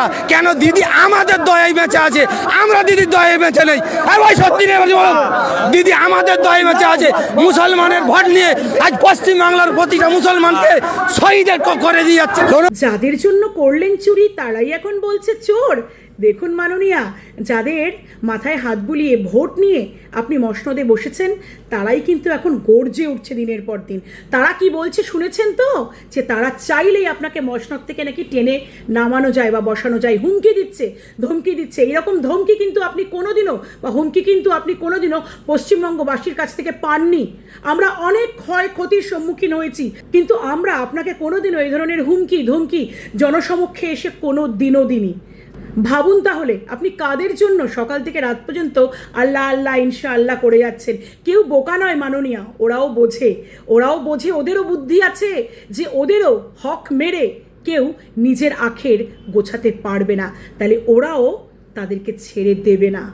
কথা, কেন দিদি আমাদের দয়ায় বেঁচে আছে, আমরা দিদির দয়ায় বেঁচে নেই। আর ভাই সত্যি নেই বলো, দিদি আমাদের দয়ায় বেঁচে আছে। মুসলমানের ভোট নিয়ে আজ পশ্চিমবাংলার প্রতিটা মুসলমানকে শহীদের করে দিয়ে যাচ্ছে। যাদের জন্য করলেন চুরি তারাই এখন বলছে চোর। দেখুন মাননীয়া, যাদের মাথায় হাত বুলিয়ে ভোট নিয়ে আপনি মসনদে বসেছেন তারাই কিন্তু এখন গর্জে উঠছে দিনের পর দিন। তারা কি বলছে শুনেছেন তো, যে তারা চাইলেই আপনাকে মসনদ থেকে নাকি টেনে নামানো যায় বা বসানো যায়, হুমকি দিচ্ছে, ধমকি দিচ্ছে। এরকম ধমকি কিন্তু আপনি কোনোদিনও বা হুমকি কিন্তু আপনি কোনোদিনও পশ্চিমবঙ্গবাসীর কাছ থেকে পাননি। আমরা অনেক ক্ষয়ক্ষতির সম্মুখীন হয়েছি, কিন্তু আমরা আপনাকে কোনোদিনও এই ধরনের হুমকি ধমকি জনসমক্ষে এসে কোনো দিনও দিনই। ভাবুন তাহলে আপনি কাদের জন্য সকাল থেকে রাত পর্যন্ত আল্লাহ আল্লাহ ইনশাআল্লাহ করে যাচ্ছেন। কেউ বোকা নয় মাননীয়া, ওরাও বোঝে, ওদেরও বুদ্ধি আছে যে ওদেরও হক মেরে কেউ নিজের আখের গোছাতে পারবে না, তাহলে ওরাও তাদেরকে ছেড়ে দেবে না।